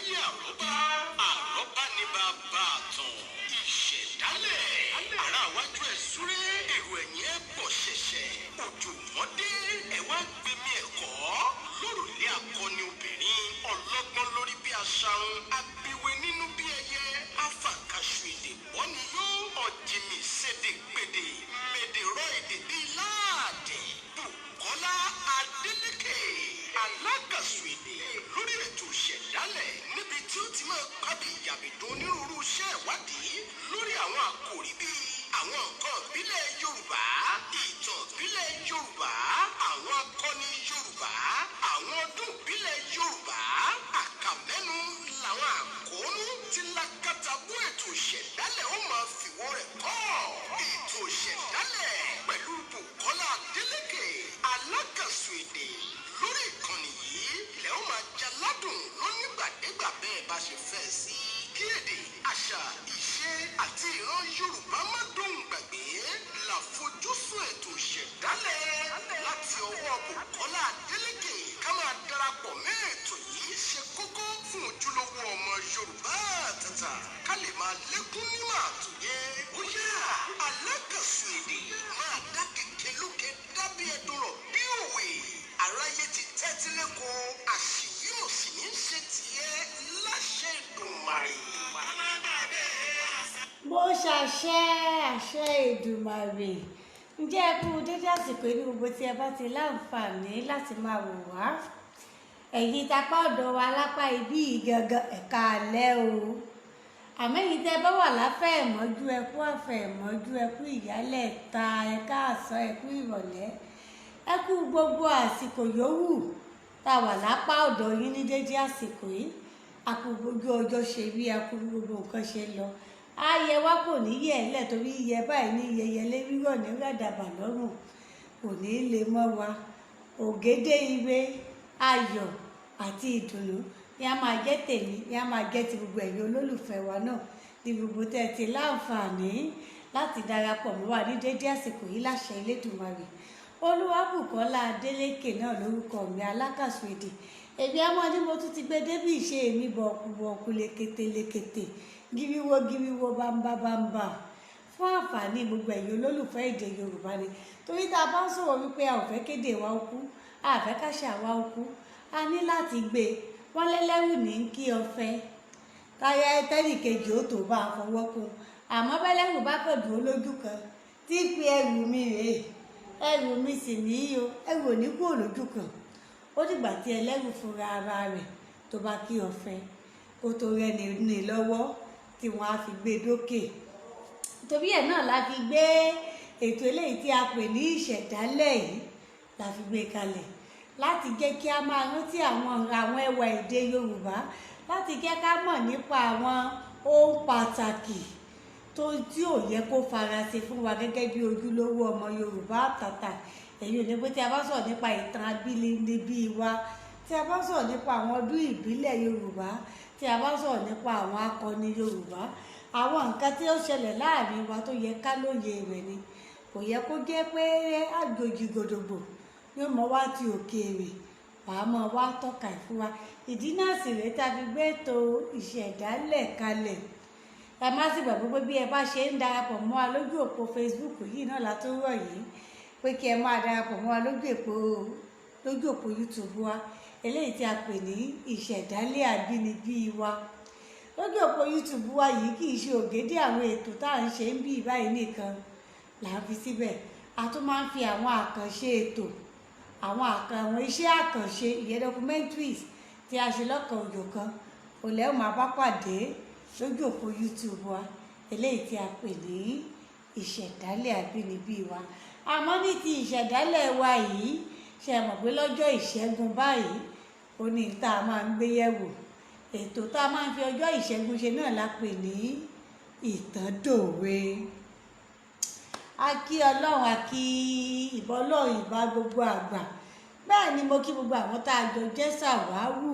láyé àrọ́bá àrọ́bá ní bàbá àtàn ìṣẹ̀dálẹ̀ ará iwájú ẹ̀ súré èrò ẹ̀yìn ẹ̀ bọ̀ ṣẹ̀ṣẹ̀ òjò mọ́dé ẹ̀ wá gbẹmí ẹ̀kọ́ lórùlé akọni obìnrin ọlọ́gbọ́n lórí bí aṣarun abiwe nínú bí ẹyẹ afàkàṣù èdè bọ́ni yóò ọ̀jìmì sédè gbèdè mèdè rọ èdè bíi láàdì Bùkọ́lá Adélékè alágàsù èdè lórí ètò ìṣẹ̀dálẹ̀ níbi tí ó ti máa kábí ìyàbẹ̀dọ̀ onírúurú iṣẹ́ ìwádìí lórí àwọn àkòrí bíi àwọn nǹkan ìbílẹ̀ Yorùbá ìtàn ìbílẹ̀ Yorùbá àwọn akọni Yorùbá àwọn ọdún ìbílẹ̀ Yorùbá àkàmẹ́nu làwọn àkóónú tí lákàtàbú ètò ìṣẹ̀dálẹ̀ ó máa fìwọ́ rẹ̀ kọ́ ètò ìṣẹ̀dálẹ̀ pẹ̀lú Bùkọ́lá Adélékè alágàsù èdè lórí ìkànnì yìí lẹ́ ó máa jaládùn lónígbàdégbà bẹ́ẹ̀ bá ṣe fẹ́ sí kí èdè àṣà ìṣe àti ìran Yorùbá má dóhùn gbàgbé láfojúsùn ètò ìṣẹ̀dálẹ̀ láti ọwọ́ Bùkọ́lá Adélékè ká máa darapọ̀ mẹ́ ètò yìí ṣe kókó fún ojúlówó ọmọ Yorùbá àtàtà ká lè máa lékún nímọ̀ àtòyé ó yá alágàsù èdè máa dá kékeré lókè dábí ẹdùn rọ̀ bí òwe aráyé ti tẹ́tí lẹ́kọ̀ọ́ àṣìyí ò sì ní ṣe tiẹ̀ láṣẹ Èdùmàrè. Mo ṣàṣẹ àṣẹ Èdùmàrè. Ǹjẹ́ ẹ kú dédé àsìkò ní gbogbo tí ẹ bá ti láǹfààní láti máa wò wá. Ẹ̀yin tapá ọ̀dọ̀ wa lápá ibí gangan ẹ̀ka alẹ́ o. Àmọ́ ẹ̀yin tẹ́ bá wà láfẹ́ ẹ̀mọ́jú ẹ kú àfẹ́ ẹ̀mọ́jú ẹ kú ìyálẹ̀ ta ẹ káàsán ẹ kú ìrọ̀lẹ́. Ẹ kú gbogbo àsìkò yòówù tá a wà lápá ọ̀dọ̀ yín ní dédé àsìkò yìí. A kú gbogbo ọjọ́ ṣe rí a kú gbogbo nǹkan ṣe lọ. Ayẹ wa kò ní yẹ ẹlẹ torí iyẹ báyìí ní yẹyẹlé rírọ̀ ní ràdàbà lọ́rùn kò ní lè mọ́ wa. Ògédé ire ayọ̀ àti ìdùnnú ni a máa jẹ́ tèmi ni a máa jẹ́ ti gbogbo ẹ̀yin olólùfẹ́ wa náà ní gbogbo tẹ́ ẹ ti láǹfààní láti darapọ̀ mọ́ wa ní dédé àsìkò yìí láṣẹ Elédùmarè. Olúwabùkọ́lá Adélékè náà lórúkọ mi alákàsù èdè. Èmi àmọ́ ní mo tún ti gbé débí ìṣe mi bọ̀ọ̀kù lékété gíríwó bámbá fún àǹfààní gbogbo ẹ̀yin olólùfẹ́ èdè Yorùbá ni torí tá a bá ń sọ̀rọ̀ wípé a ò fẹ́ kéde wa ó kú a fẹ́ káṣà wa ó kú a ní láti gbé wọn lẹ́lẹ́rù ní kí ọfẹ́ táyà tẹ́lì kejì ó tó bá a fọwọ́ kún àmọ́ bẹ́lẹ́rù bá kàn dúró lójú kan tí pé ẹrù mi rèé ẹrù mi sì níyì o ẹrù ò ní kúrò lójú kan ó dìgbà tí ẹlẹ́rù fúnra ara rẹ̀ tó bá kí ọfẹ́ kó tó rẹ́ni ní lọ́wọ́ tí wọ́n á fi gbé dókè. Torí ẹ̀ náà la fi gbé ètò eléyìí tí a pè ní ìṣẹ̀dálẹ̀ yìí la fi gbé kalẹ̀ láti jẹ́ kí a máa rántí àwọn ẹwà èdè Yorùbá láti jẹ́ ká mọ̀ nípa àwọn ohun pàtàkì tí ò yẹ kó farasin fún wa gẹ́gẹ́ bí ojúlówó ọmọ Yorùbá àtàtà. Èyí ò ní pé tí a bá sọ̀rọ̀ nípa ìtàn abínibí wa tí a bá sọ̀rọ̀ nípa àwọn ọdún ìbílẹ̀ Yorùbá tí a bá sọ̀rọ̀ nípa àwọn akọni Yorùbá àwọn nǹkan tí ó ṣẹlẹ̀ láàrin wa tó yẹ ká lóye rẹ̀ ni kò yẹ kó jẹ́ pé àjòjì gòdògbò yóò mọ wá ti òkèèrè wàá mọ wá tọ́ka fún wa. Ìdí náà sì rèé tá a fi gbé ètò ìṣẹ̀dálẹ̀ kalẹ̀. Ẹ má sì gbàgbọ́ pé bí ẹ bá ṣe ń darapọ̀ mọ́ wa lójú òpó Facebook yìí náà la tó rọ̀ yìí pé kí ẹ máa darapọ̀ mọ́ wa lójú òpó YouTube wa eléyìí tí a pè ní ìṣẹ̀dálẹ̀ àbínibí wa. Lójú òpó YouTube wa yìí kì í ṣe ògédé àwọn ètò tá à ń ṣe ń bí báyìí nìkan là ń fi síbẹ̀. A tún máa ń fi àwọn àkànṣe ètò àwọn iṣẹ́ àkànṣe ìyẹn documentaries tí a ṣe lọ́kàn òjọ̀kan olè ó máa bá pàdé lójú òpó YouTube wa eléyìí tí a pè ní ìṣẹ̀dálẹ̀ àbínibí wa. Àmọ́ ní ti ìṣẹ̀dálẹ̀ wa yìí ṣe mọ̀ pé lọ́jọ́ ìṣẹ́gun báyìí ó ní tá a máa ń gbé yẹ̀wò ètò tá a máa ń fi ọjọ́ ìṣẹ́gun ṣe náà la pè ní ìtàn dòwe. A kí Ọlọ́run a kí ìbà Ọlọ́run ìbà gbogbo àgbà bẹ́ẹ̀ ni mo kí gbogbo àwọn tá a jọ jẹ́ ṣàwáwù.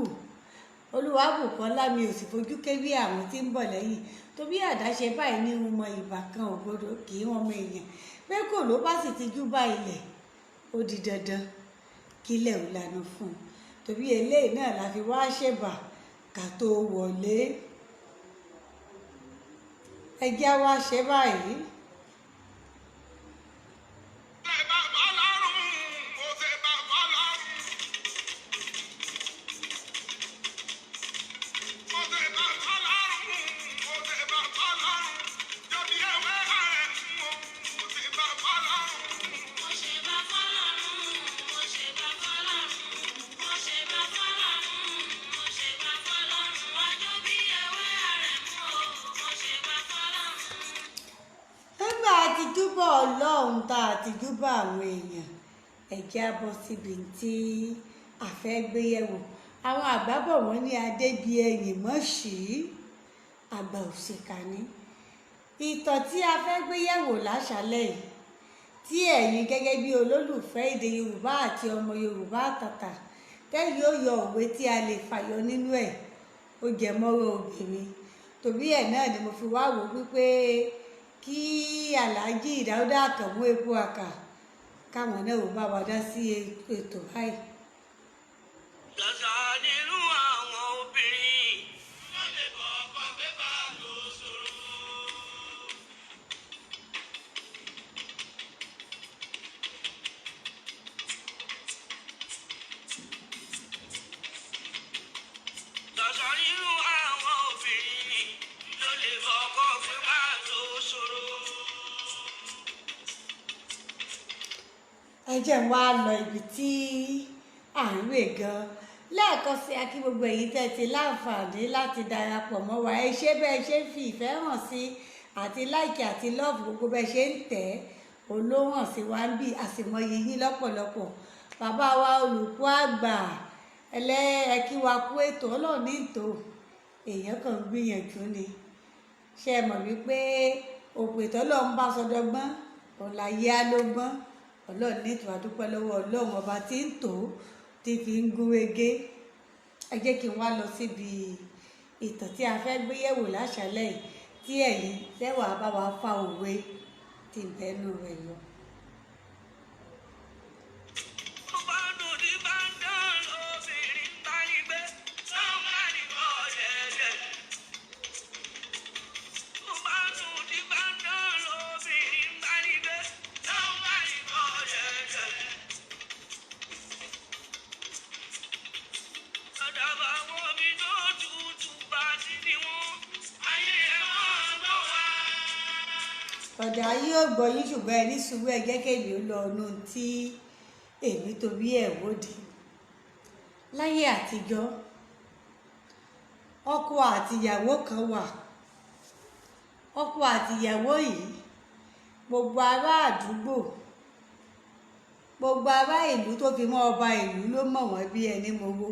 Olúwabùkọ́lá mi ò sì fojú kéré àwọn tí ń bọ̀ lẹ́yìn torí àdáṣe báyìí ní ọmọ ìbà kan ò gbọdọ̀ kì í ọmọ èèyàn pé kò ló bá sì ti jú bá ilẹ̀ ó di dandan kílẹ̀ ò lànà fún un torí eléyìí náà la fi wá ṣèbà ká tó wọlé. Ẹ jẹ́ wá ṣe báyìí. Àtijúbà Ọlọ́run tá àtijúbà àwọn èèyàn, ẹ jẹ́ á bọ́ síbi tí a fẹ́ gbé yẹ̀wò. Àwọn àgbà bọ̀ wọ́n ní adé bí ẹyìn mọ́ sí àgbà òṣìkà ní. Ìtàn tí a fẹ́ gbé yẹ̀wò láṣálẹ́ yìí, tí ẹ̀yin gẹ́gẹ́ bí olólùfẹ́ èdè Yorùbá àti ọmọ Yorùbá àtàtà tẹ́yìn ó yọ òwe tí a lè fàyọ nínú ẹ̀, ó jẹ mọ́rọ̀ obìnrin. Torí ẹ̀ náà ni mo fi wá wò wípé kí Alhaji Dáúdà Àkànmú Epo Àkà káwọn náà ò bá wa dá sí ètò báyìí. Ṣàṣà nínú àwọn obìnrin wọ́n lè bọ̀ ọkọ̀ pépà tó ṣòro. Ṣàṣà nínú àwọn obìnrin ló lè bọ̀ ọkọ̀ pépà tó ṣòro. Ẹ jẹ́ n wá lọ ibi tí à ń rè gan. Lẹ́ẹ̀kan sí akí gbogbo èyí tẹ́ ti láǹfààní láti darapọ̀ mọ́ wa. Ẹ ṣé bẹ́ẹ̀ ṣe ń fi ìfẹ́ hàn sí àti láìkì àti lọ́ọ̀fù gbogbo bẹ́ẹ̀ ṣe ń tẹ̀ olóhàn sí wa ń bì àsìmọye yín lọ́pọ̀lọpọ̀. Bàbá wa olùkọ́ àgbà ẹkí wa kú ètò Ọlọ́run ní ìtò èèyàn kan gbìyànjú ni. Ṣé ẹ mọ̀ wípé òpè tọ́lọ́run bá sọdọgbọ́n ọ̀làyé á ló gbọ́n. Ọlọ́run ní ìtura dúpẹ́ lọ́wọ́ Ọlọ́run ọba tí ń tò tí fi ń gúnrégé. Ẹ jẹ́ kí n wá lọ síbi ìtàn tí a fẹ́ gbé yẹ̀wò láṣálẹ́ yìí tí ẹ̀yin tẹ́wàá bá wa fa òwe tí ń bẹ́nu rẹ̀ lọ. Ọ̀dà yóò gbọ́ yín ṣùgbọ́n ẹni sùúrù ẹ jẹ́ kémi ó lọ ọ̀nà tí èmi torí ẹ̀ wòde. Láyé àtijọ́, ọkọ àtìyàwó kan wà. Ọkọ àtìyàwó yìí, gbogbo ará àdúgbò, gbogbo ará ìlú tó fi mọ́ ọba ìlú ló mọ̀ wọ́n bí ẹni mowó.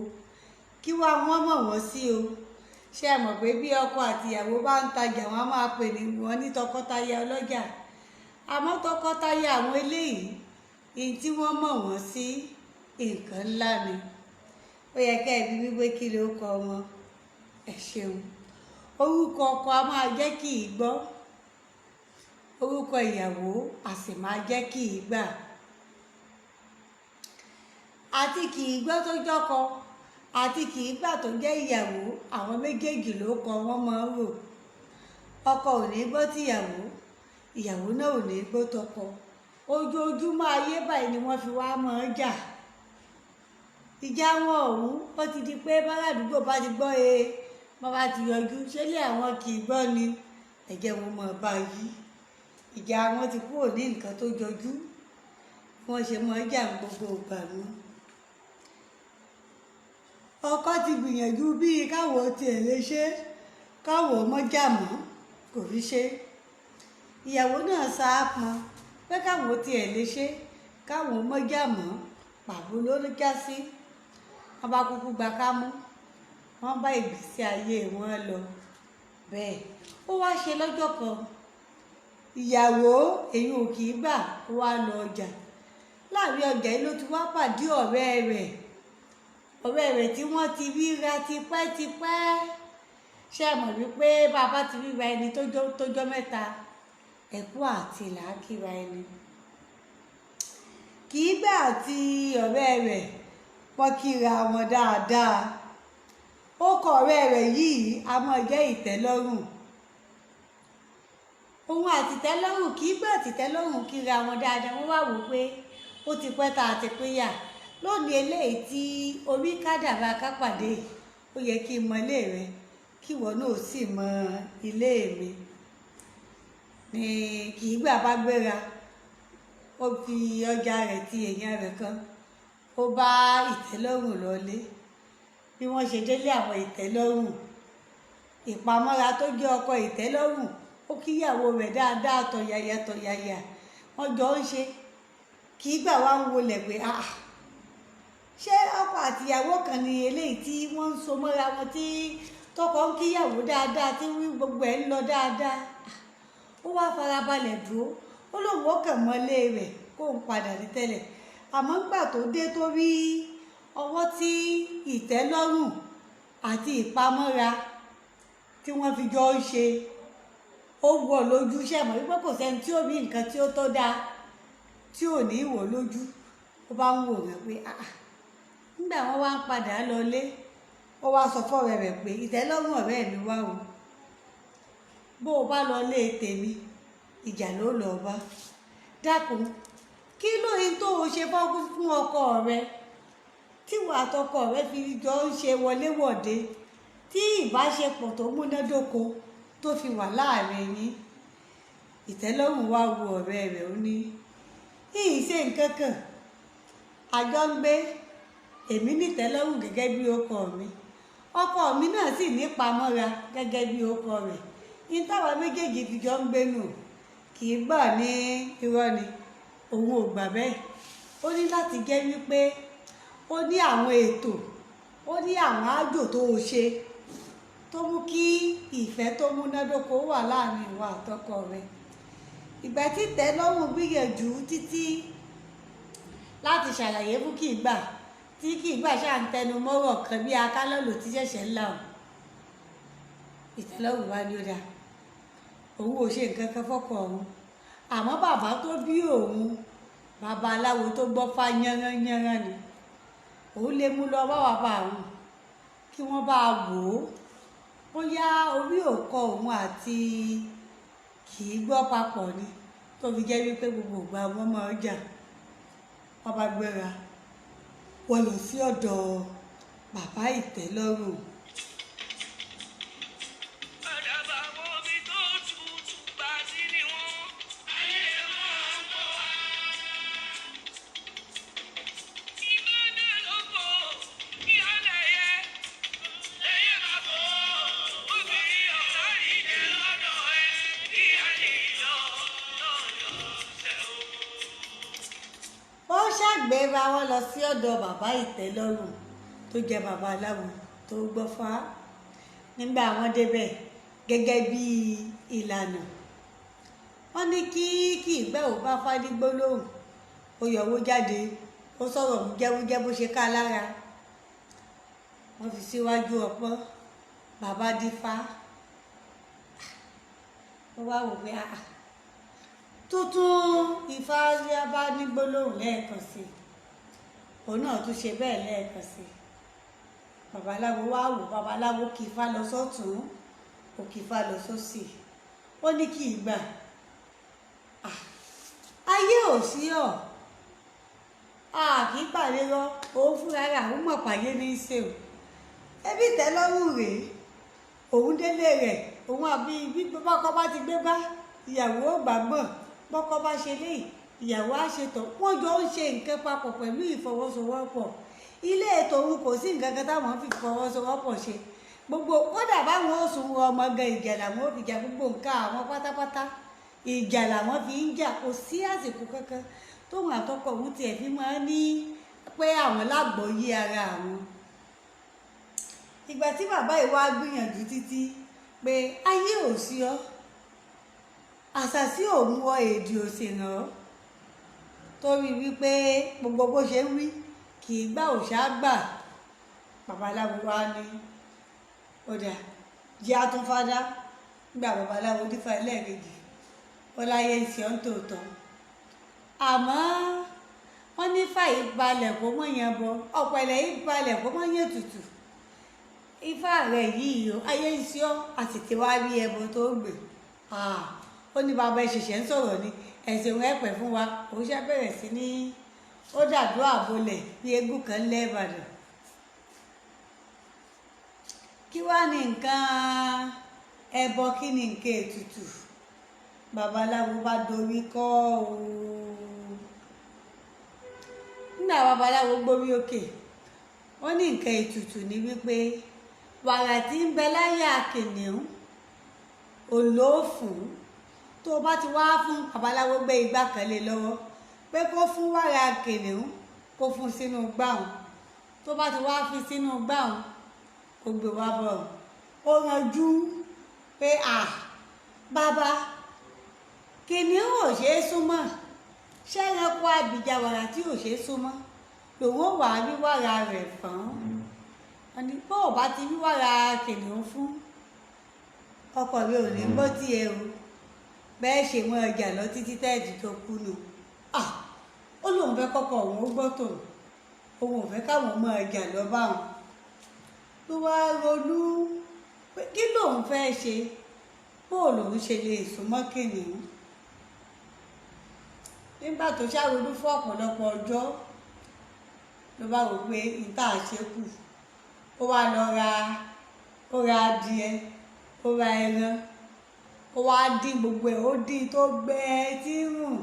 Kí wá wọ́n mọ̀ wọ́n sí o. Ṣé ẹ mọ̀ pé bí ọkọ àtìyàwó bá ń tajà wọ́n á máa pè ní wọ́n ní tọkọtaya ọlọ́jà. Àmọ́ tọkọtaya àwọn eléyìí, ìyí tí wọ́n mọ̀ wọ́n sí nǹkan ńlá ni. Ó yẹ kẹ́ ẹ bí wípé kí ló kọ wọn. Ẹ ṣeun. Orúkọ ọkọ a máa jẹ́ kí ì gbọ́. Orúkọ ìyàwó a sì máa jẹ́ kí ì gbà. Àti kì í gbọ́ tó jọ́kọ àti kì í gbà tó jẹ́ ìyàwó, àwọn méjèèjì ló kọ wọ́n máa ń rò. Ọkọ ò ní gbọ́ tìyàwó, ìyàwó náà ò ní gbọ́ tọkọ. Ojoojúmọ́ ayé báyìí ni wọ́n fi wá máa ń jà. Ìjà wọn ọ̀hún ó ti di pé bárà àdúgbò bá ti gbọ́ wọ́n bá ti yọjú ṣẹlẹ̀ àwọn kì í gbọ́ ni ẹ̀jẹ̀ wọn mọ̀ báyìí. Ìjà wọn ti kúrò ní nǹkan tó jọjú wọ́n ṣe máa ń jà gbogbo ìgbà nu. Ọkọ ti gbìyànjú bíi káwọ̀ tiẹ̀ lè ṣe káwọ̀ mọ́jà mọ́ kò rí ṣe. Ìyàwó náà sáápọn pé káwọ̀ tiẹ̀ lè ṣe káwọ̀ mọ́jà mọ́ pàbó ló já sí. Wọ́n bá kúkú gba kámú, wọ́n bá ìgbésí ayé wọn lọ. Bẹ́ẹ̀ ó wá ṣe lọ́jọ́ kan, ìyàwó èyí ò kì í gbà ó wá lọ ọjà. Láàrin ọjà yìí ló ti wá pàdé ọ̀rẹ́ rẹ̀ tí wọ́n ti ríra tipẹ́tipẹ́. Ṣé ẹ mọ̀ wípé bàbá ti ríra ẹni tójọ́ mẹ́ta ẹ̀kú àti làákìra ẹni. Kì í gbà àti ọ̀rẹ́ rẹ̀ wọ́n kíra wọn dáadáa. Ó ó kọ ọ̀rẹ́ rẹ̀ yìí a máa jẹ́ ìtẹ́lọ́rùn. Òun àti ìtẹ́lọ́rùn kì í gbà tìtẹ́lọ́rùn kíra wọn dáadáa, wọ́n wá wò pé ó ti pẹ́ tá a ti pínyà. Lónìí eléyìí tí orí kádàrá ká pàdé yìí, ó yẹ kí n mọ ilé rẹ kí ìwọ náà sì mọ ilé mi. Ní kì í gbà bá gbéra, ó fi ọjà rẹ̀ ti èèyàn rẹ̀ kan, ó bá ìtẹ́lọ́rùn lọlé. Bí wọ́n ṣe délé àwọn ìtẹ́lọ́rùn, ìpamọ́ra tó jẹ́ ọkọ ìtẹ́lọ́rùn, ó kíyàwó rẹ̀ dáadáa tọ̀yàyà tọ̀yàyà, wọ́n jọ ń ṣe. Kì í gbà wá ń wọlé pé ṣé ọkọ àtìyàwó kan ni eléyìí tí wọ́n ń so mọ́ra wọn, tí tọkọ ń kíyàwó dáadáa, tí gbogbo ẹ̀ ń lọ dáadáa. Ó wá farabalẹ̀ dúró, ó lóun ó kàn mọ́lé rẹ̀ kó ń padà ní tẹ́lẹ̀. Àmọ́ nígbà tó dé tó rí ọwọ́ tí ìtẹ́lọ́rùn àti ìpamọ́ra tí wọ́n fi jọ ń ṣe, ó wọ̀ lójú. Ṣẹ̀mọ̀ wípé kò sẹ́ni tí ó rí nǹkan tí ó tó dáa tí ò ní wọ̀ lójú. Ó bá ń wò rẹ̀ pé nígbà wọ́n wá ń padà lọlé, ó wá sọ fọ́rẹ́ rẹ̀ pé ìtẹ́lọ́rùn ọ̀rẹ́ mi wá o, bó o bá lọ lé tèmi ìjà ló lọ bá. Dákun, kí lóyún tó o ṣe fún ọkọ rẹ tí wà àtọkọ rẹ fi jọ ń ṣe wọléwọ̀de, tí ìbáṣepọ̀ tó múnádóko tó fi wà láàrin yín? Ìtẹ́lọ́rùn wá wo ọ̀rẹ́ rẹ̀, ó ní ìyìn ṣe nǹkan kan, àjọ ń gbé, èmi ní ìtẹ́lọ́rùn gẹ́gẹ́ bí ọkọ mi, ọkọ mi náà sì ní ìpamọ́ra gẹ́gẹ́ bí ọkọ rẹ̀. Ní táwa méjèèjì fi jọ ń gbé nù, kì í gbà ní irọ́ ni, òun ò gbà bẹ́ẹ̀. Ó ní láti jẹ́ wípé ó ní àwọn ètò, ó ní àwọn àjò tó o ṣe tó mú kí ìfẹ́ tó múnádóko wà láàrin ìwà àtọkọ rẹ̀. Ìgbà tí ìtẹ́lọ́rùn gbìyànjú títí láti ṣàlàyé fún kì í gbà, tí kì í gbà ṣáà ń tẹnu mọ́rọ̀ kan bí akálọ́lò tí ṣẹ̀ṣẹ̀ ńlá o. Ìtẹ́lọ́rùn wá ní ó dáa, òun ò ṣe nǹkan kan fọ́kọ òun, àmọ́ bàbá tó bí òun, bàbá aláwo tó gbọ́ fá yánrányánrán ni, òun lè mú lọ bá bàbá òun kí wọ́n bá wò ó bóyá orí òkọ òun àti kì í gbọ́ papọ̀ ni, tó fi jẹ́ wípé gbogbo ìgbà wọn máa ń jà. Wọ́n bá gbéra, wọ́n lọ sí ọ̀dọ̀ bàbá ìtẹ́lọ́rùn. Ṣàgbéra wọn lọ sí ọ̀dọ̀ bàbá ìtẹ́lọ́rùn tó jẹ́ bàbá aláwo tó gbọ́ fá. Nígbà wọn débẹ̀, gẹ́gẹ́ bí ìlànà, wọ́n ní kí ìgbẹ́ ò bá fá ní gbólóhùn, ó yọwó jáde, ó sọ̀rọ̀ wújẹ́wújẹ́ bó ṣe ká lára. Wọ́n fi síwájú ọpọ́n, bàbá dífá. Ó wá wò pé tuntun Ifá bá ní gbólóhùn lẹ́ẹ̀kan sí, òun náà tún ṣe bẹ́ẹ̀ lẹ́ẹ̀kan sí. Babaláwo wá wò, babaláwo kì Ifá lọ sọ́tún, ó kì Ifá lọ sósì. Ó ní kì í gbà, ayé ò sí ọ̀, kì í pàdé lọ, òun fúnra rẹ̀ àwọn mọ̀ pàyé ní í ṣe o. Ẹbí ìtẹ́lọ́rùn rèé, òun délé rẹ̀, òun àbí bí bọ́kọ bá ti gbé bá ìyàwó ò gbàgbọ́n, bọ́kọ bá ṣe léyìí ìyàwó á ṣe tán. Wọ́n jọ ń ṣe nǹkan papọ̀ pẹ̀lú ìfọwọ́sowọ́pọ̀. Ilé ètò òun kò sí nǹkan kan táwọn fi fọwọ́sowọ́pọ̀ ṣe. Gbogbo kódà báwọn ó sùn ọmọ gan, ìjà làwọn ó fi jà, gbogbo nǹkan àwọn pátápátá ìjà làwọn fi ń jà. Kò sí àsìkò kankan tóun àtọkọ òun tiẹ̀ fi máa ń ní pé àwọn lágbọ̀ọ́yé ara àwọn. Ìgbà tí bàbá yìí wá gbìyànjú títí pé ayé ò sí ọ́, àṣàsí òun wọ èdè òsì ràn ọ́, torí wípé gbogbo bó ṣe ń wí kì í gbà òṣà gbà. Babaláwo wá ní ó dà jẹ́ àtúnfádá. Nígbà babaláwo dífá ẹlẹ́ẹ̀kejì, ó láyé ń ṣe ọ́n tòótọ́, àmọ́ wọ́n ní fàyè balẹ̀ kó mọ̀ yẹn bọ, ọ̀pẹ̀lẹ̀ yìí balẹ̀ kó mọ̀ yẹn tutù. ifá rẹ̀ yìí o ayé ń ṣe ọ́ a sì ti wá rí ẹbọ tó gbè ó ní bàbá ìṣẹ̀ṣẹ̀ ń sọ̀rọ̀ ni ẹ̀sìn òun ẹ̀pẹ̀ fún wa òun ṣe bẹ̀rẹ̀ sí ní ó dàdúrà bolẹ̀ bí eégún kan lẹ́ẹ̀bàdàn. Kí wá ní nǹkan ẹbọ, kí ni nǹkan ètùtù? Babaláwo bá dorí kọ́ o. Nígbà babaláwo gbórí òkè wọ́n ní nǹkan ètùtù ní wípé wàrà tí ń bẹ láyà kìnìún olóòfún tó bá ti wá fún babaláwo gbé igbá kan lé lọ́wọ́ pé kó fún wàrà kìnìún kó fún sínú gbáhùn tó bá ti wá fi sínú gbáhùn kó gbé wá bọ̀ ó ranjú pé bàbá kìnìún ò ṣeé súnmọ́ ṣẹ́ranko àbìjà wàrà tí ò ṣeé súnmọ́ lòun ò wá rí wàrà rẹ̀ fún wọn ni bó o bá ti rí wàrà kìnìún fún ọkọ rẹ ò ní gbọ́ tí ẹ o bẹ́ẹ̀ ṣe mọ ọjà lọ títí tẹ́ẹ̀dì tó kú nù ó lóun fẹ́ kọ́kọ́ òun ó gbọ́ tòun òun ò fẹ́ káwọn ọmọ ọjà lọ bá wọn ló wá ronú pé kí lòun fẹ́ ṣe bó lòun ṣe lè súnmọ́ kìnìún. Nígbà tó ṣàrònú fún ọ̀pọ̀lọpọ̀ ọjọ́ ló bá wò pé ìta àṣekù ó wá lọ ra adìẹ ó ra ẹran ó wá dín gbogbo ẹ̀ ó dín tó gbẹ tí ń rùn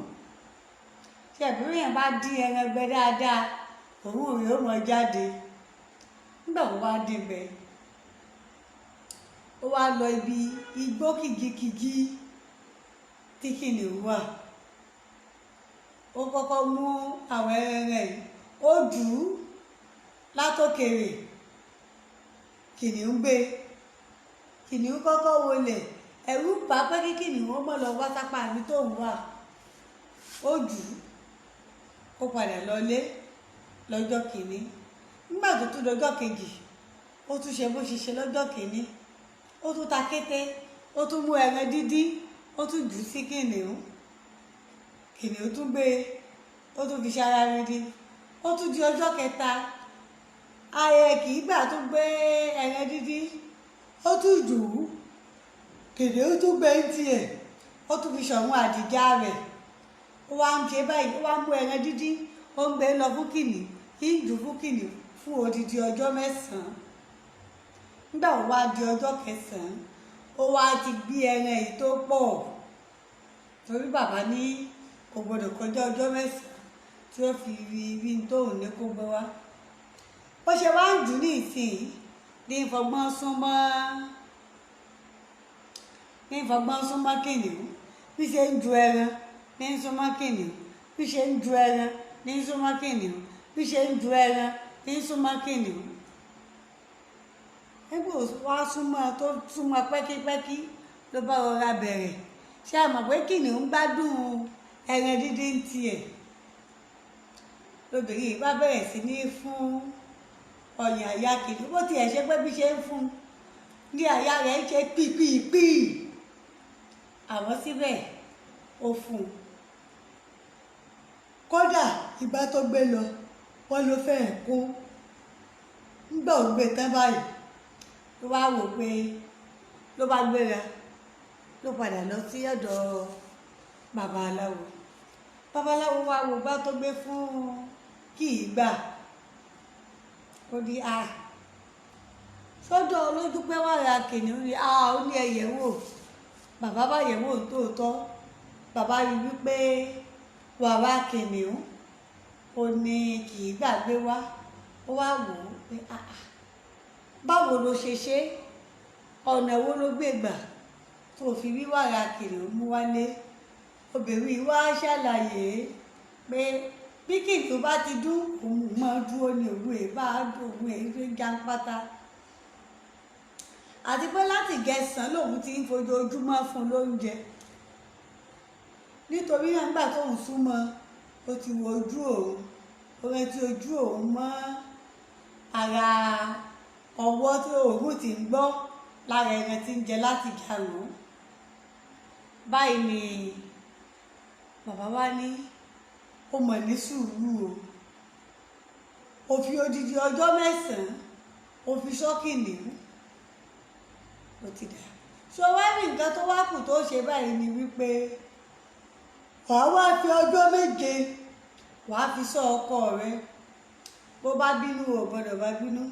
ṣe ìbílẹ̀ yẹn bá dín ẹran gbẹ dáadáa òun rèé ó mọ jáde nígbà tó wá dín gbẹ ó wá lọ ibi igbó kìgikìgi tí kìnìún wà ó kọ́kọ́ mú àwọn ẹran rẹ̀ ó jù ú látòkèrè kìnìún gbé kìnìún kọ́kọ́ wọlé ẹ̀rù bà pé kí kìnìún ó mọ̀ lọ wá sápá àbí tóun wà ó jù ú ó padà lọlé lọ́jọ́ kìíní nígbà tó tún lọ́jọ́ kejì ó tún ṣe bó ṣe ṣe lọ́jọ́ kìíní ó tún ta kété ó tún mú ẹran dídí ó tún jù ú sí kìnìún kìnìún tún gbé ó tún fi ṣara rindi ó tún di ọjọ́ kẹta ayẹ kì í gbà tún gbé ẹran dídí ó tún jù ú kìnìún tún gbé ń tiẹ̀ ó tún fi ṣọ̀wọ́n àdìjá rẹ̀ ó wá ń ṣe báyìí ó wá ń mú ẹran dídí ó ń gbé lọ fún kìnìún kí ń jù fún kìnìún fún odidi ọjọ́ mẹ́sàn-án nígbà ó wá di ọjọ́ kẹsàn-án ó wá ti gbé ẹran yìí tó pọ̀ torí bàbá ní kò gbọdọ̀ kọjá ọjọ́ mẹ́sàn-án tí ó fi rí tóun ní kó gbé wá bó ṣe wá ń jù ní ìsìn ní ìfọgbọ́n súnmọ́ kìnìún bí ṣe ń ju ẹran ní súnmọ́ kìnìún bí ṣe ń ju ẹran ní súnmọ́ kìnìún bí ṣe ń ju ẹran ní súnmọ́ kìnìún ẹgbẹ́ wá súnmọ́ tó súnmọ́ pẹ́kípẹ́kí ló bá rọra bẹ̀rẹ̀ ṣé a mọ̀ pé kìnìún gbádùn ẹran dídí ń tiẹ̀ lóbìnrin yìí bá bẹ̀rẹ̀ sí ní fún ọyàn àyà kìnìún bó tiẹ̀ ṣe pé bí ṣe ń fún ní àyà rẹ̀ ń ṣe pípípí àwọn síbẹ̀ ó fún un kódà ìgbà tó gbé lọ wọ́n ló fẹ́ẹ̀ kó nígbà ó gbé tán báyìí ló wá wò pé ló bá gbéra ló padà lọ sí ọ̀dọ̀ babaláwo wá wo bá tó gbé fún kì í gbà ó ní sọ́dọ̀ olójú pé wà ra kìnìún ni ó ní ẹyẹ wò bàbá bá yẹ̀ wò tóòtọ́ bàbá rí wípé wàrà kìnìún ó ní kì í gbàgbé wá ó wá wò ó pé báwo ló ṣe ọ̀nà wo ló gbé gbà tó fi rí wàrà kìnìún mú wálé obìnrin wá ṣàlàyé pé bí kìnìún bá ti dún òun máa dúró ní òun bá dùn òun èyí jàǹpátá àti pé láti gẹ̀ẹ́sán lòun ti ń fojoojúmọ́ fún lóúnjẹ nítorí náà nígbà tóun súnmọ́ ó ti wo ojú òun orin tí ojú òun mọ́ ara ọwọ́ tí òun ti ń gbọ́ lára ẹran tí ń jẹ láti gàrún báyìí ni bàbá wa ní ó mọ̀ ní sùúrù ó fi odidi ọjọ́ mẹ́sàn-án ó fi ṣọ́ kìnìún ó ti dà. So wá ní nǹkan tó wá kù tó ṣe báyìí ni wípé wàá wá fi ọjọ́ méje wàá fi sọ ọkọ rẹ. Bó bá bínú ò gbọ́dọ̀ bá bínú,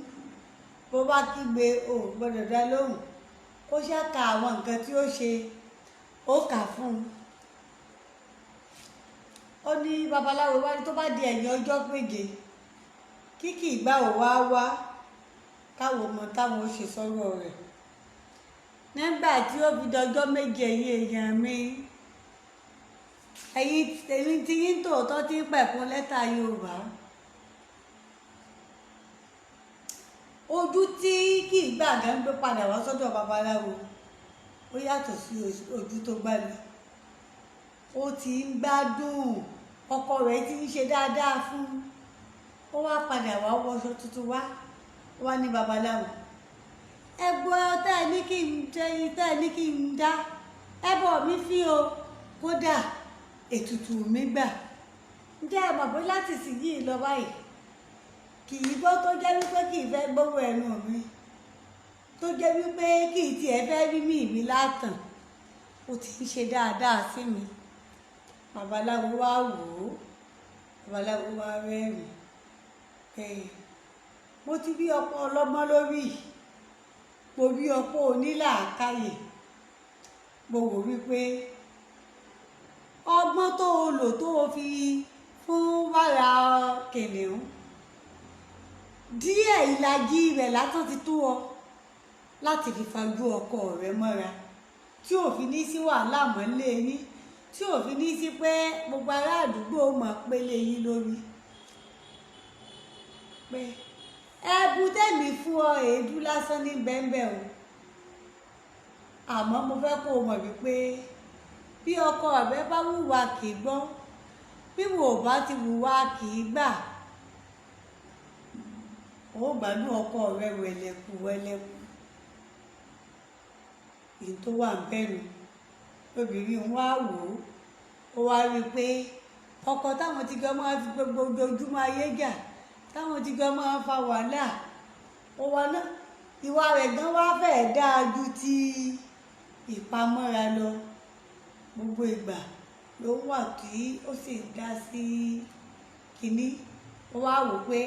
bó bá kígbe ò gbọ́dọ̀ dá lóhùn. Ó ṣàkà àwọn nǹkan tí ó ṣe, ó kà fún un. Ó ní babaláwo wá ní tó bá di ẹ̀yìn ọjọ́ méje kíkì ìgbà ò wá wá káwọn ọmọ táwọn ó ṣe sọ́rọ̀ rẹ̀. Nígbà tí ó fi dọjọ́ méje yìí èèyàn mi, ẹ̀yin tí yín tòótọ́ ti ń pẹ̀kún lẹ́tà Yorùbá. Ojú tí kì í gbàgán ń gbé padà wá sọ́dọ̀ babaláwo ó yàtọ̀ sí ojú tó gbálẹ̀. Ó ti ń gbádùn, ọkọ rẹ̀ ti ń ṣe dáadáa fún un. Ó wá padà wá wọṣọ tuntun wá ní babaláwo. Ẹgbọ́ tẹ́ ẹ ní kí n dá ẹbọ mi fi o, kódà ètùtù mi gbà. Ǹjẹ́ ẹ mọ̀ pé láti sì yìí lọ báyìí kì í gbọ́ tó jẹ́ wípé kì í fẹ́ gbówó ẹnu mi, tó jẹ́ wípé kì í tiẹ̀ fẹ́ rí mi látàn. Ó ti ń ṣe dáadáa sí mi. Babaláwo wá wò ó, babaláwo wá rẹ́rìn-ín. Mo ti bí ọ̀pọ̀ ọlọ́mọ lórí, mo bí ọ̀pọ̀ onílàákàyè. Mo wò wípé ọgbọ́n tó o lò tó o fi fún wàrà kìnìún, díẹ̀ ìlàjì rẹ̀ látàn ti tó ọ láti fi fajú ọkọ rẹ mọ́ra, tí ò fi ní sí wàhálà mọ́lé yín, tí ò fi ní sí pé gbogbo ará àdúgbò mọ̀ pélé yín lórí. Pé ẹbu tẹ̀mí fún ọ èédú lásán ní bẹ́ńbẹ́ o. Àmọ́ mo fẹ́ kó o mọ̀ wípé bí ọkọ rẹ bá wùwà kì í gbọ́, bí wò bá ti wùwà kì í gbà, ó gbádùn ọkọ rẹ wẹ̀lẹ̀kù. Èyí tó wà ń bẹ̀rù obìnrin wá wò ó wá rí i pé ọkọ táwọn ti gbọ́ máa fi gbogbo ojoojúmọ́ ayé jà, táwọn ti gbọ́ máa fa wàhálà, ìwà rẹ̀ gan wá fẹ́ẹ̀ dáa ju ti ìpamọ́ra lọ. Gbogbo ìgbà ló wà tí ó sì ń dá sí kínní. Ó wá wò pé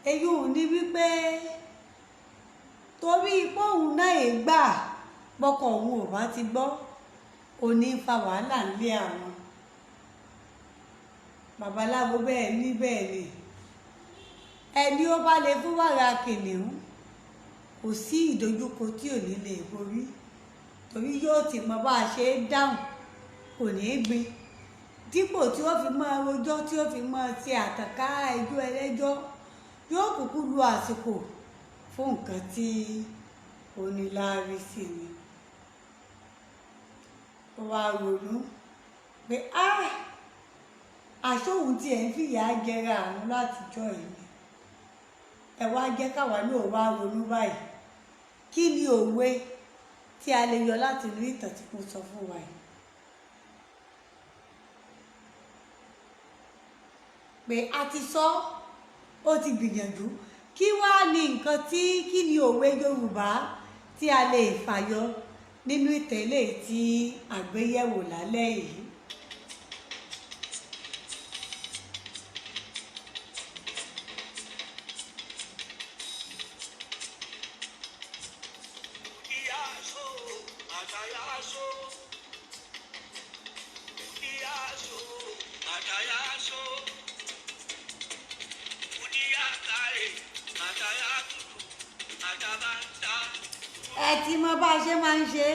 èyí ò ní wípé torí ipò òun náà gbà bọ́kọ òun ò bá ti gbọ́, ò ní fa wàhálà nílé àwọn. Babaláwo bẹ́ẹ̀ ní bẹ́ẹ̀ ni ẹni ó bá lè fún wàrà kìnìún kò sí ìdojúkọ tí ò ní lè borí, torí yóò ti mọ bá a ṣe é dáhùn, kò ní í gbin. Dípò tí ó fi máa rojọ́, tí ó fi máa ṣe àtàkà ẹjọ́ ẹlẹ́jọ́, yóò kúkú lu àsìkò fún nǹkan tí ó ní láárí sí ni. Ó wá ronú pé àṣòhun tí ẹ̀ ń fìyà jẹra àwọn látijọ́ yìí. Ẹ wá jẹ́ káwa náà wá ronú báyìí. Kí ni òwe tí a lè yọ láti inú ìtàn tí mo sọ fún wa yìí? Pé a ti sọ, ó ti gbìyànjú. Kí wá ní nǹkan kí ni òwe Yorùbá tí a lè fàyọ nínú ìtẹ̀lé tí àgbéyẹ̀wò lálẹ́ yìí? Ẹ ti mọ bá a ṣe máa ń ṣe.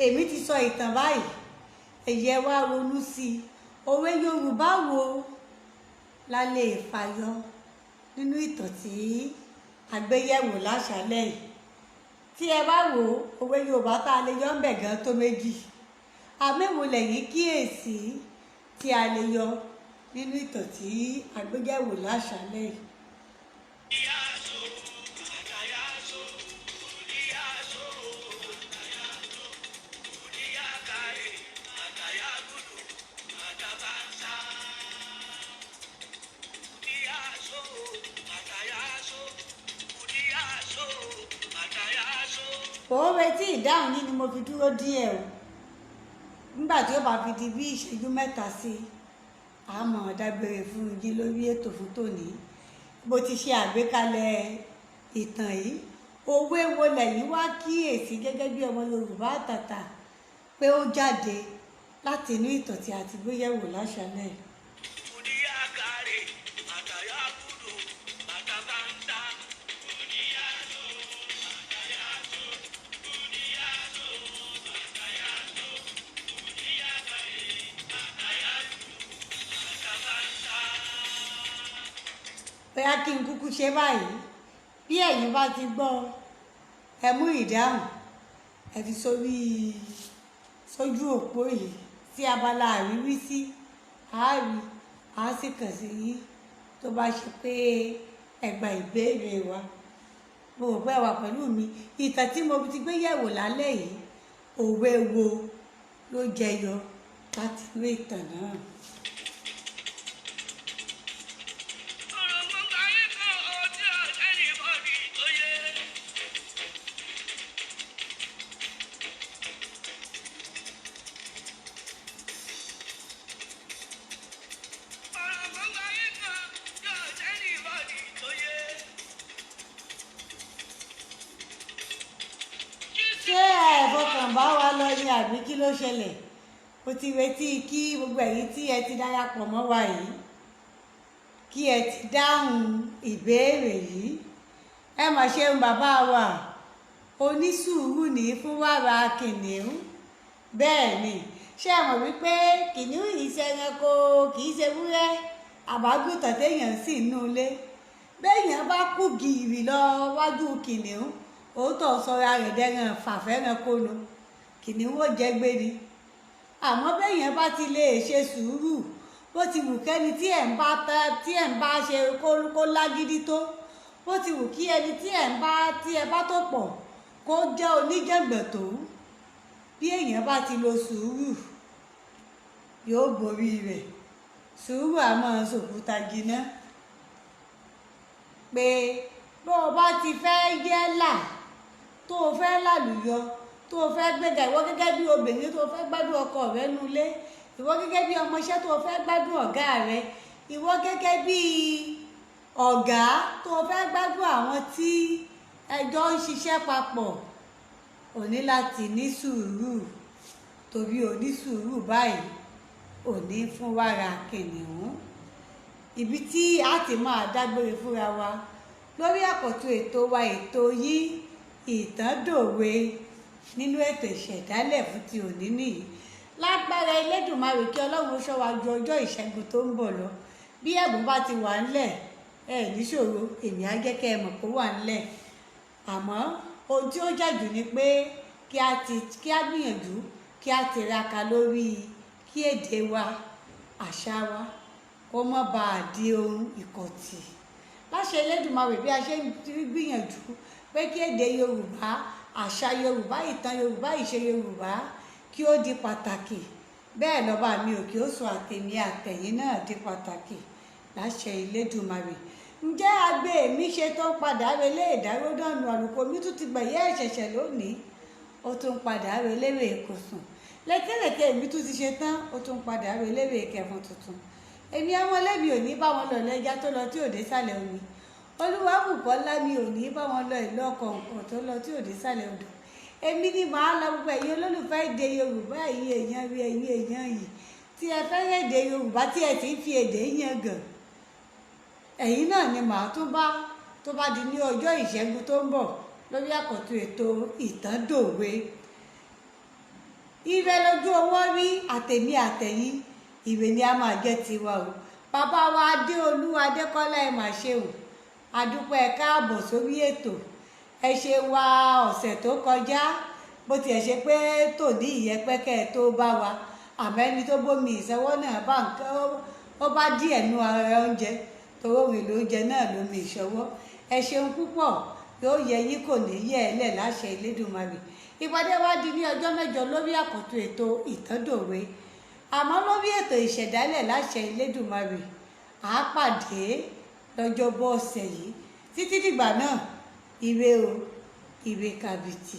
Èmi ti sọ ìtàn báyìí, ẹ̀yẹ wá ronú sí i. Òwe Yorùbá wo la lè fàyọ nínú ìtàn tí àgbéyẹ̀wò láṣálẹ́ yìí? Tí ẹ bá wò ó, òwe Yorùbá tá a lè yọ ń bẹ̀ gan tó méjì. Àmẹ́wò lẹ́yìn kíyèsí tí a lè yọ nínú ìtàn tí àgbéyẹ̀wò láṣálẹ́ yìí. òwe tí ìdáhùn yìí ni mo fi dúró díẹ̀ o nígbà tí ó bá fi di bí ìṣẹ́jú mẹ́ta sí àmọ́ dágbére fún yín lórí ètò fún tòní bó ti ṣe àgbékalẹ̀ ìtàn yìí òwe wo lẹ́yìn wá kíyèsí gẹ́gẹ́ bí ọmọ Yorùbá àtàtà pé ó jáde láti inú ìtàn tí a ti gbé yẹ̀wò láṣálẹ́. bóyá kí n kúkú ṣe báyìí bí ẹ̀yin bá ti gbọ́ ẹ mú ìdáhùn ẹ fi sójú òpó yìí sí abala àríwí sí àárí àá sì kàn sí yín tó bá ṣe pé ẹ gba ìbéèrè wa mo rò pé ẹ wà pẹ̀lú mi ìtàn tí mo ti gbé yẹ̀wò lálẹ́ yìí òwe wo ló jẹyọ láti inú ìtàn náà. ṣé ẹ̀fọkàn bá wa lọ ní àbí kí ló ṣẹlẹ̀ mo ti retí kí gbogbo ẹ̀yin tí ẹ ti darapọ̀ mọ́ wa yìí kí ẹ ti dáhùn ìbéèrè yìí ẹ mà ṣeun bàbá wa onísùúrù ní fún wàrà kìnìún bẹ́ẹ̀ ni ṣé ẹ mọ̀ wípé kìnìún yìí ṣe ẹranko kì í ṣe wúrẹ́ àbágùntàn téèyàn sì nú ilé béèyàn bá kú gìrì lọ wájú kìnìún òótọ́ sọra rẹ̀ dẹ́ran fàfẹ́ràn kóno kìnìún ó jẹ́ gbé ni àmọ́ béèyàn bá ti lè ṣe sùúrù bó ti wù kẹ́ni tí ẹ̀ ń bá ṣe kó lágídí tó bó ti wù kí ẹni tí ẹ bá tó pọ̀ kó jẹ́ oníjàngbọ̀n tó bí èèyàn bá ti lo sùúrù yóò borí rẹ̀ sùúrù á máa ṣòkúta jiná pé bó o bá ti fẹ́ yẹ́ là tó o fẹ́ lálùyọ tó o fẹ́ gbéga ìwọ gẹ́gẹ́ bí obìnrin tó o fẹ́ gbádùn ọkọ rẹ nulẹ̀ ìwọ gẹ́gẹ́ bí ọmọọṣẹ́ tó o fẹ́ gbádùn ọ̀gá rẹ ìwọ gẹ́gẹ́ bí ọ̀gá tó o fẹ́ gbádùn àwọn tí ẹjọ́ ń ṣiṣẹ́ papọ̀ o ní láti ní sùúrù torí onísùúrù báyìí ò ní fún wàrà kìnìún ibi tí a ti máa dágbére fúnra wa lórí àkọ́tún ètò wa ètò yìí ìtàn dòwe nínú ètò ìṣẹ̀dálẹ̀ fún ti òní nìyí lágbára Elédùmarè kí Ọlọ́run ṣọ́ wa ju ọjọ́ ìṣẹ́gun tó ń bọ̀ lọ bí ẹ̀bùn bá ti wà ńlẹ̀ ẹ níṣòro èmi á jẹ́ kẹ́ ẹ mọ̀ pé wà ńlẹ̀ àmọ́ ohun tí ó jàjù ni pé kí a gbìyànjú kí a tiraka lórí kí èdè wa àṣà wa kó má bàa di ohun ìkọ̀tì láṣẹ Elédùmarè bí a ṣe ń gbìyànjú pé kí èdè Yorùbá àṣà Yorùbá ìtàn Yorùbá ìṣe Yorùbá kí ó di pàtàkì bẹ́ẹ̀ lọ́ba mi ò kí ó sọ àtẹ̀mí àtẹ̀yìn náà di pàtàkì láṣẹ Elédùmarè ǹjẹ́ agbe mi ṣe tó ń padà relé ìdáródọ́nù àlùkò mi tún ti gbẹ̀yẹ́ ẹ̀ṣẹ̀ṣẹ̀ lónìí ó tún padà reléwé ìkòsùn lẹ́kẹ̀lẹ́kẹ̀ mi tún ti ṣe tán ó tún padà reléwé ìkẹfun tuntun èmi ọmọ lẹ́mi ò ní bá wọn lọ lẹ́jà tó lọ tí ò dé sàlẹ̀ omi Olúwabùkọ́lá mi ò ní bá wọn lọ ìlú ọkọ̀ọ̀kan tó lọ tí ò dé sàlẹ̀ odò èmi ni màá lọ gbogbo ẹ̀yin olólùfẹ́ èdè Yorùbá ẹ̀yin èèyàn rí ẹ̀yin èèyàn yìí tí ẹ fẹ́ràn èdè Yorùbá tí ẹ ti ń fi èdè yẹn gàn ẹ̀yin náà ni màá tún bá tó bá di ní ọjọ́ ìṣẹ́gun tó ń bọ̀ lórí àkọ́tún ètò ìtàn dòwe ire lójú owó rí àtèmi àtẹ̀yìn ìwé ni a máa jẹ́ tiwa o bàbá wa Adéolú Adékọ́lá ẹ mà ṣe o adúpẹ́ ẹ káàbọ̀ sórí ètò ẹ ṣe wa ọ̀sẹ̀ tó kọjá bó tiẹ̀ ṣe pé tòní ìyẹpẹ́kẹ́ tó bá wa àmọ́ ẹni tó bómi ìṣẹ́wọ́ náà bá nǹkan ó bá díẹ̀ nú ara oúnjẹ torí òun èlò oúnjẹ náà lómi ìṣọwọ́ ẹ ṣeun púpọ̀ yóò yẹ yín kò ní yẹ ẹ lẹ̀ láṣẹ Elédùmarè ìpàdé wa di ní ọjọ́ mẹ́jọ lórí àkọ́tún ètò ìtàn dòwe àmọ́ lórí ètò ìṣẹ̀dálẹ̀ láṣẹ Elédùmarè à á pàdé lọ́jọ́bọ̀ ọ̀sẹ̀ yìí títí dìgbà náà ire o ire kàbìtì.